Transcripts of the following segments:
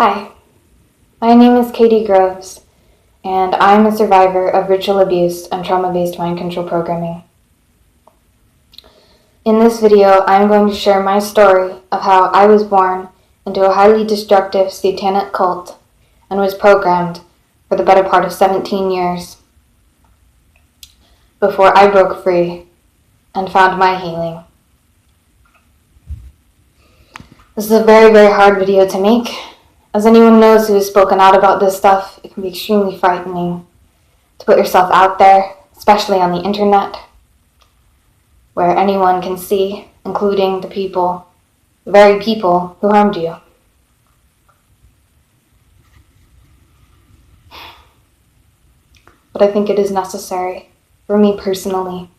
Hi, my name is Katie Groves, and I'm a survivor of ritual abuse and trauma-based mind control programming. In this video, I'm going to share my story of how I was born into a highly destructive satanic cult and was programmed for the better part of 17 years before I broke free and found my healing. This is a very, very hard video to make. As anyone knows who has spoken out about this stuff, it can be extremely frightening to put yourself out there, especially on the internet, where anyone can see, including the very people who harmed you. But I think it is necessary, for me personally,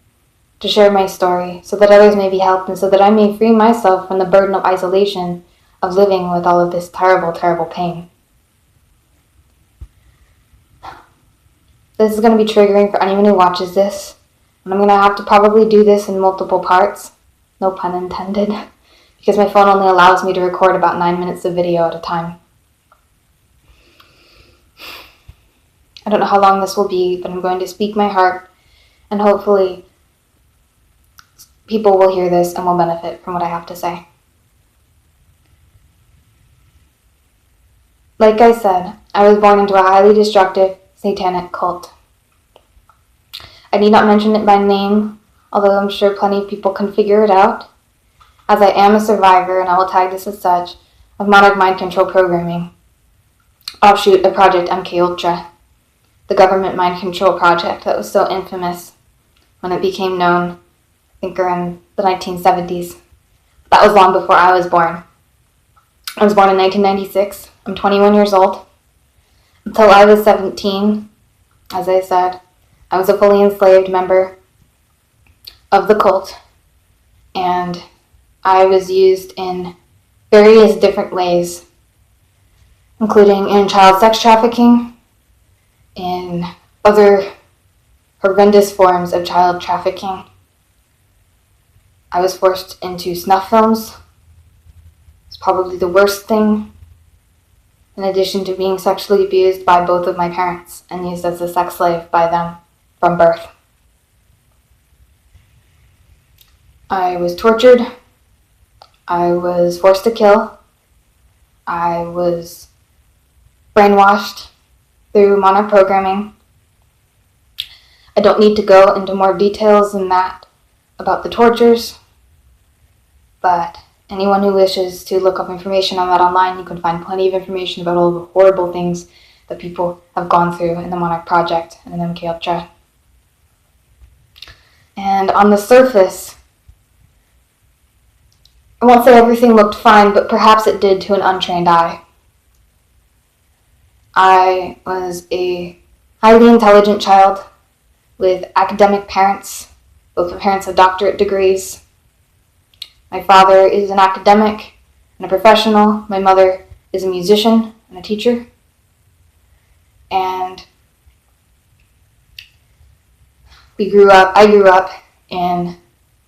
to share my story so that others may be helped and so that I may free myself from the burden of isolation of living with all of this terrible, terrible pain. This is going to be triggering for anyone who watches this, and I'm going to have to probably do this in multiple parts, no pun intended, because my phone only allows me to record about 9 minutes of video at a time. I don't know how long this will be, but I'm going to speak my heart, and hopefully people will hear this and will benefit from what I have to say. Like I said, I was born into a highly destructive satanic cult. I need not mention it by name, although I'm sure plenty of people can figure it out, as I am a survivor, and I will tag this as such, of Monarch mind control programming, offshoot of Project MKUltra, the government mind control project that was so infamous when it became known, I think around the 1970s. That was long before I was born. I was born in 1996. I'm 21 years old. Until I was 17, as I said, I was a fully enslaved member of the cult, and I was used in various different ways, including in child sex trafficking, in other horrendous forms of child trafficking. I was forced into snuff films. It's probably the worst thing, in addition to being sexually abused by both of my parents and used as a sex slave by them from birth. I was tortured. I was forced to kill. I was brainwashed through Monarch programming. I don't need to go into more details than that about the tortures, but anyone who wishes to look up information on that online, you can find plenty of information about all the horrible things that people have gone through in the Monarch Project and in MKUltra. And on the surface, I won't say everything looked fine, but perhaps it did to an untrained eye. I was a highly intelligent child with academic parents. Both my parents have doctorate degrees. My father is an academic and a professional. My mother is a musician and a teacher. And I grew up in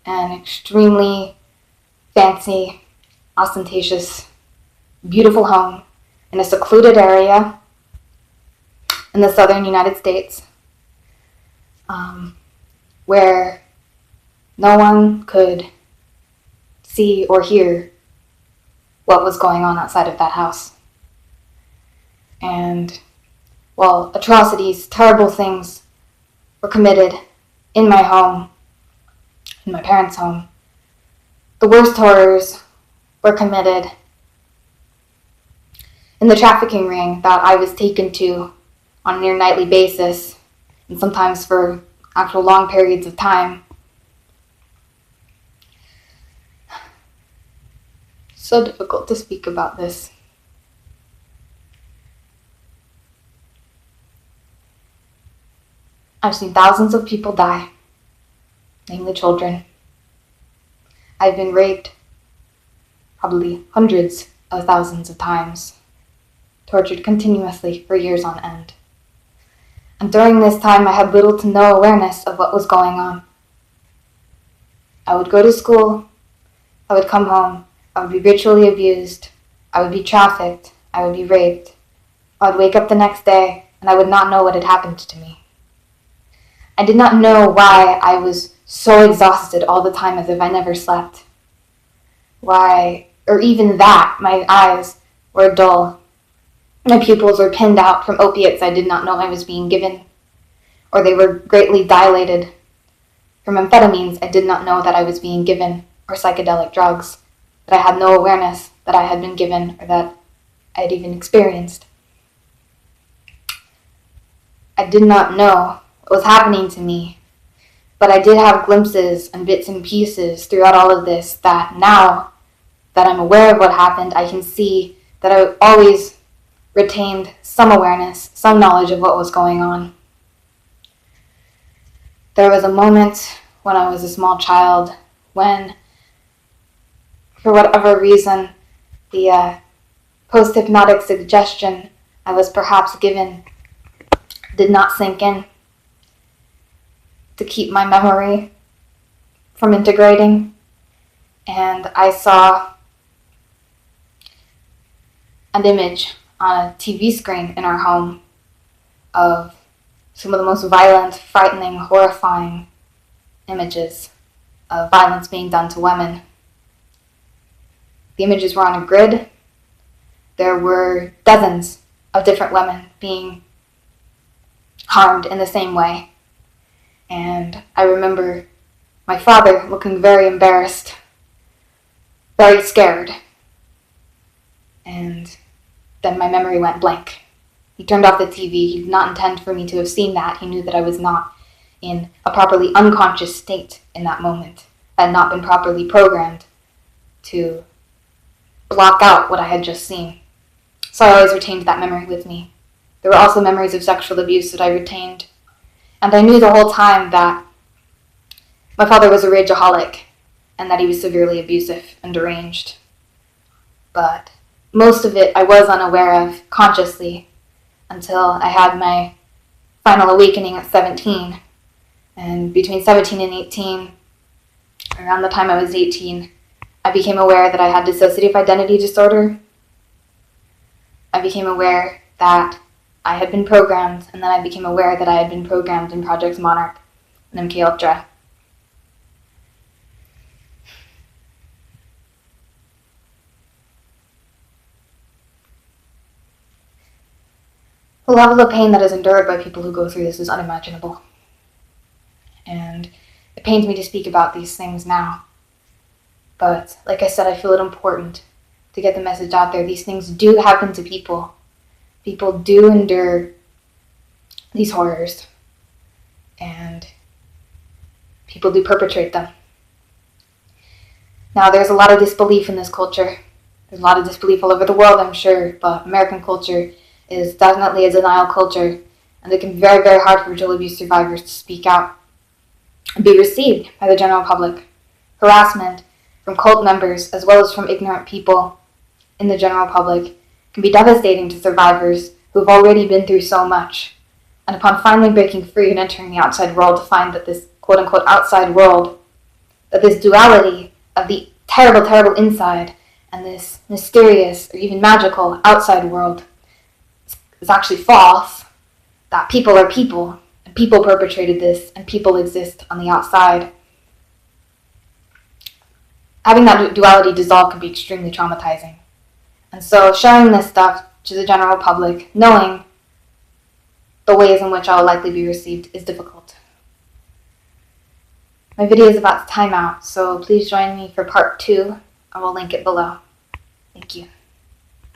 an extremely fancy, ostentatious, beautiful home in a secluded area in the southern United States, where no one could see or hear what was going on outside of that house. And while atrocities, terrible things were committed in my home, in my parents' home, the worst horrors were committed in the trafficking ring that I was taken to on a near nightly basis, and sometimes for actual long periods of time. So difficult to speak about this. I've seen thousands of people die, namely children. I've been raped probably hundreds of thousands of times, tortured continuously for years on end. And during this time, I had little to no awareness of what was going on. I would go to school, I would come home, I would be ritually abused, I would be trafficked, I would be raped. I would wake up the next day and I would not know what had happened to me. I did not know why I was so exhausted all the time as if I never slept. Why, or even that, my eyes were dull. My pupils were pinned out from opiates I did not know I was being given, or they were greatly dilated from amphetamines I did not know that I was being given, or psychedelic drugs that I had no awareness that I had been given or that I had even experienced. I did not know what was happening to me, but I did have glimpses and bits and pieces throughout all of this that now that I'm aware of what happened, I can see that I always retained some awareness, some knowledge of what was going on. There was a moment when I was a small child when, for whatever reason, the post-hypnotic suggestion I was perhaps given did not sink in to keep my memory from integrating. And I saw an image on a TV screen in our home of some of the most violent, frightening, horrifying images of violence being done to women. The images were on a grid. There were dozens of different women being harmed in the same way. And I remember my father looking very embarrassed, very scared. And then my memory went blank. He turned off the TV. He did not intend for me to have seen that. He knew that I was not in a properly unconscious state in that moment. I had not been properly programmed to block out what I had just seen. So I always retained that memory with me. There were also memories of sexual abuse that I retained. And I knew the whole time that my father was a rageaholic and that he was severely abusive and deranged. But most of it I was unaware of consciously until I had my final awakening at 17. And between 17 and 18, around the time I was 18, I became aware that I had dissociative identity disorder. I became aware that I had been programmed, and then I became aware that I had been programmed in Projects Monarch and MK Ultra. The level of pain that is endured by people who go through this is unimaginable. And it pains me to speak about these things now. But like I said, I feel it important to get the message out there. These things do happen to people. People do endure these horrors. And people do perpetrate them. Now, there's a lot of disbelief in this culture. There's a lot of disbelief all over the world, I'm sure. But American culture is definitely a denial culture. And it can be very, very hard for ritual abuse survivors to speak out and be received by the general public. Harassment from cult members, as well as from ignorant people in the general public, can be devastating to survivors who have already been through so much. And upon finally breaking free and entering the outside world, to find that this quote-unquote outside world, that this duality of the terrible, terrible inside and this mysterious or even magical outside world is actually false, that people are people, and people perpetrated this, and people exist on the outside. Having that duality dissolve can be extremely traumatizing. And so sharing this stuff to the general public, knowing the ways in which I will likely be received, is difficult. My video is about to time out, so please join me for part 2. I will link it below. Thank you.